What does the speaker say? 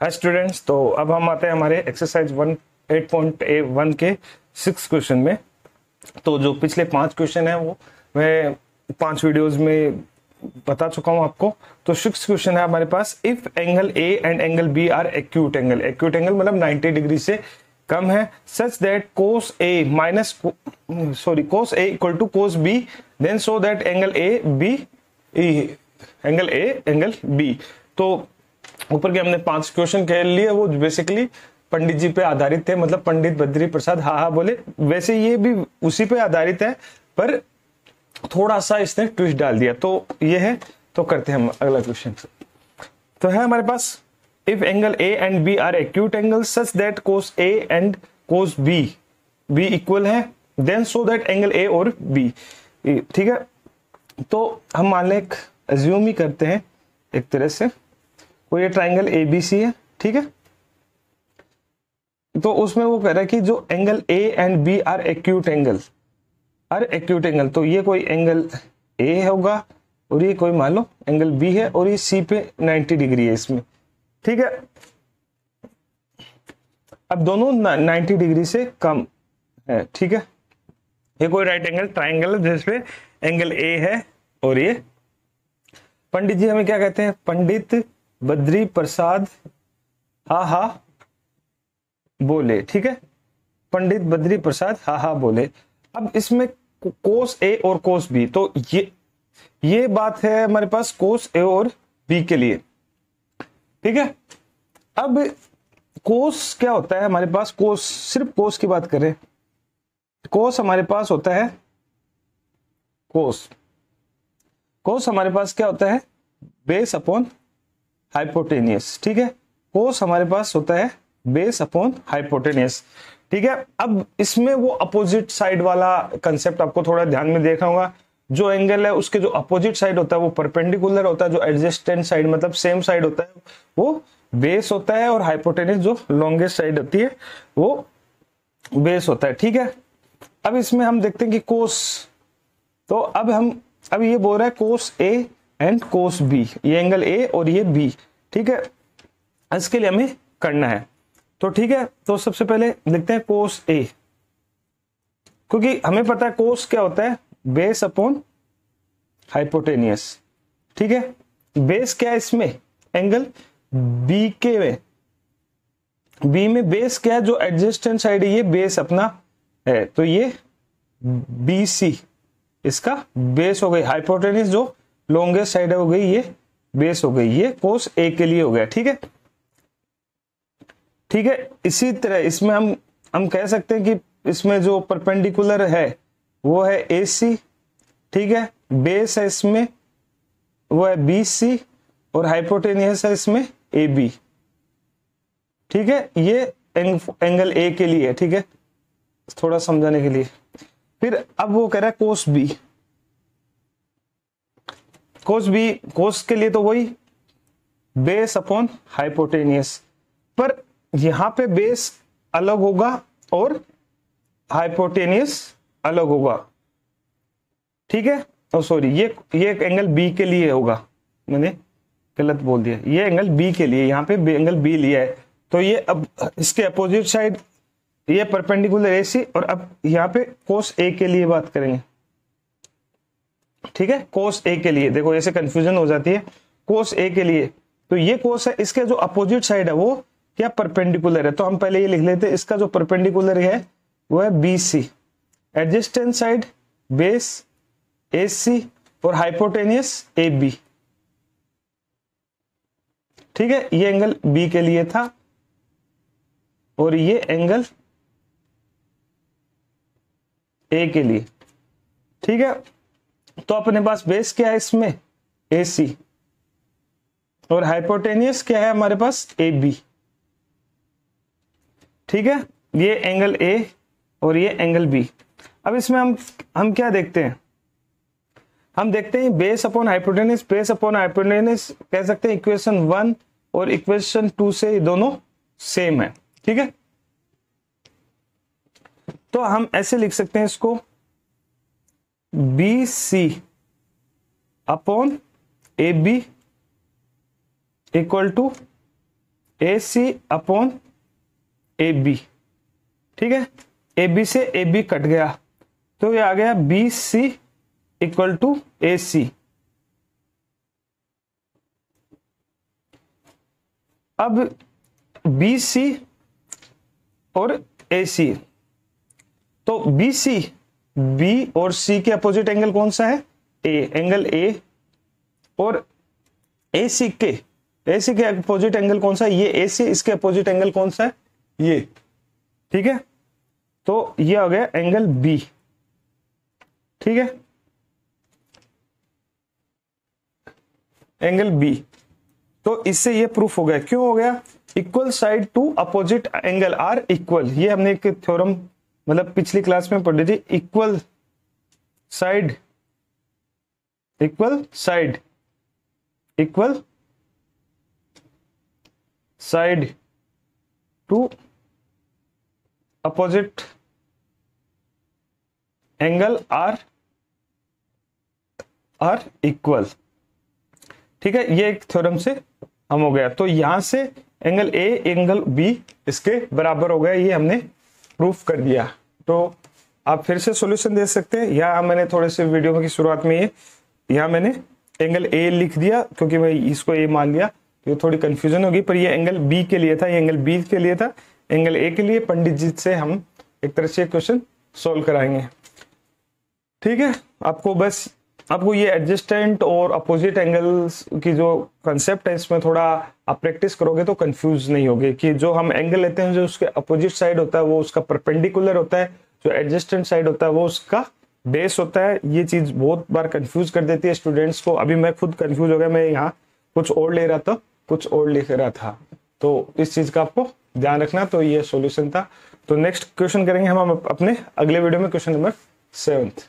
Hi students, तो अब हम आते हैं हमारे एक्सरसाइज 8.1 के 6 क्वेश्चन में। तो जो पिछले 5 क्वेश्चन है वो मैं 5 वीडियोस में बता चुका हूं आपको। तो 6 क्वेश्चन है हमारे पास। If angle A and angle B are acute angle, acute angle मतलब 90 डिग्री से कम है, such that cos A equal to cos B, then so that angle A angle B. तो ऊपर के हमने 5 क्वेश्चन कह लिए, वो बेसिकली पंडित जी पे आधारित थे, मतलब पंडित बद्री प्रसाद हा बोले, वैसे ये भी उसी पे आधारित है, पर थोड़ा सा इसने ट्विस्ट डाल दिया। तो ये है, तो करते हैं हम अगला क्वेश्चन। तो है हमारे पास, if angle A and B are acute angle such that cos A and cos B equal है, then so that angle A और बी। ठीक है, तो हम मान लें एज्यूम ही करते हैं एक तरह से, कोई ये ट्राइंगल एबीसी है, ठीक है। तो उसमें वो कह रहा है कि जो angle A and B are acute angle, तो ये कोई एंगल ए होगा और ये कोई मान लो एंगल बी है, और ये सी पे 90 डिग्री है इसमें, ठीक है। अब दोनों 90 डिग्री से कम है, ठीक है। ये कोई राइट एंगल ट्राइंगल है जिसपे एंगल ए है, और ये पंडित जी हमें क्या कहते हैं, पंडित बद्री प्रसाद हा बोले, ठीक है। पंडित बद्री प्रसाद हा बोले। अब इसमें कोस ए और कोस बी, तो ये बात है हमारे पास कोस ए और बी के लिए, ठीक है। अब कोस क्या होता है हमारे पास, कोस सिर्फ कोस की बात करें, कोस हमारे पास होता है, कोस हमारे पास क्या होता है, बेस अपॉन हाइपोटेनियस, ठीक है। कोस हमारे पास होता है बेस अपॉन हाइपोटेनियस, ठीक है। अब इसमें वो अपोजिट साइड वाला कंसेप्ट आपको थोड़ा ध्यान में देखना होगा। जो एंगल है उसके जो अपोजिट साइड होता है वो परपेंडिकुलर होता है, जो एडजेस्टेंट साइड मतलब सेम साइड होता है वो बेस होता है, और हाइपोटेनियस जो लॉन्गेस्ट साइड होती है वो बेस होता है, ठीक है। अब इसमें हम देखते हैं कि कोस, तो अब ये बोल रहा है कोस ए एंड कोस बी, ये एंगल ए और ये बी, ठीक है। इसके लिए हमें करना है, तो ठीक है। तो सबसे पहले लिखते हैं कोस ए, क्योंकि हमें पता है कोस क्या होता है, बेस अपॉन हाइपोटेनियस, ठीक है। बेस क्या है इसमें, एंगल बी के में, बी में बेस क्या है, जो एडजेस्टेंट साइड है ये बेस अपना है, तो ये बी सी इसका बेस हो गई, हाइपोटेनियस जो लॉन्गेस्ट साइड है हो गई ये बेस हो गई, ये कोस ए के लिए हो गया, ठीक है, ठीक है। इसी तरह इसमें हम कह सकते हैं कि इसमें जो परपेंडिकुलर है वो है ए सी, ठीक है। बेस है इसमें वो है बी सी, और हाइपोटेनियस है इसमें ए बी, ठीक है। ये एंगल ए के लिए है, ठीक है, थोड़ा समझाने के लिए। फिर अब वो कह रहा है कोस बी, कोस के लिए तो वही बेस अपॉन हाइपोटेनियस, पर यहां पे बेस अलग होगा और हाइपोटेनियस अलग होगा, ठीक है। और सॉरी, ये एंगल बी के लिए होगा, मैंने गलत बोल दिया, ये एंगल बी के लिए, यहाँ पे एंगल बी लिया है, तो ये अब इसके अपोजिट साइड ये परपेंडिकुलर ए सी, और अब यहाँ पे कोस ए के लिए बात करेंगे, ठीक है। कोस ए के लिए देखो ऐसे कंफ्यूजन हो जाती है, कोस ए के लिए तो ये कोस है, इसके जो अपोजिट साइड है वो क्या परपेंडिकुलर है, तो हम पहले ये लिख लेते हैं, इसका जो परपेंडिकुलर है वो है बी सी, एडजेस्टेंट साइड बेस ए सी और हाइपोटेनियस ए बी, ठीक है। ये एंगल बी के लिए था और ये एंगल ए के लिए, ठीक है। तो अपने पास बेस क्या है इसमें, ए सी, और हाइपोटेनियस क्या है हमारे पास, ए बी, ठीक है। ये एंगल ए और ये एंगल बी। अब इसमें हम क्या देखते हैं, हम देखते हैं base upon hypotenuse, base upon hypotenuse कह सकते हैं इक्वेशन 1 और इक्वेशन 2 से ये दोनों सेम है, ठीक है। तो हम ऐसे लिख सकते हैं इसको, B C upon A B equal to A C upon A B, ठीक है। ए बी से ए बी कट गया तो ये आ गया B C equal to A सी। अब बी सी और ए सी, तो बी सी, बी और सी के अपोजिट एंगल कौन सा है, ए, एंगल ए, और ए सी के अपोजिट एंगल कौन सा है, ये ए सी, इसके अपोजिट एंगल कौन सा है, ये, ठीक है। तो ये हो गया एंगल बी, ठीक है, एंगल बी। तो इससे ये प्रूफ हो गया, क्यों हो गया, equal side to opposite angle are equal. ये हमने एक थ्योरम मतलब पिछली क्लास में पढ़ी थी, equal side to opposite angle are equal, ठीक है। ये एक थ्योरम से हम हो गया। तो यहां से एंगल ए एंगल बी इसके बराबर हो गया, ये हमने प्रूफ कर दिया। तो आप फिर से सॉल्यूशन दे सकते हैं। यहाँ मैंने थोड़े से वीडियो की शुरुआत में यहाँ मैंने एंगल ए लिख दिया क्योंकि मैं इसको ए मान लिया, तो थोड़ी कंफ्यूजन होगी, पर ये एंगल बी के लिए था, ये एंगल बी के लिए था। एंगल ए के लिए पंडित जी से हम एक तरह से क्वेश्चन सोल्व कराएंगे, ठीक है। आपको ये एडजस्टेंट और अपोजिट एंगल्स की जो कंसेप्ट है इसमें थोड़ा आप प्रैक्टिस करोगे तो कंफ्यूज नहीं होगे कि जो हम एंगल लेते हैं जो उसके अपोजिट साइड होता है वो उसका परपेंडिकुलर होता है, जो एडजस्टेंट साइड होता है वो उसका बेस होता है। ये चीज बहुत बार कंफ्यूज कर देती है स्टूडेंट्स को। अभी मैं खुद कंफ्यूज हो गया, मैं यहाँ कुछ और ले रहा था, कुछ और लिख रहा था, तो इस चीज का आपको ध्यान रखना। तो ये सॉल्यूशन था। तो नेक्स्ट क्वेश्चन करेंगे हम अपने अगले वीडियो में, क्वेश्चन नंबर 7।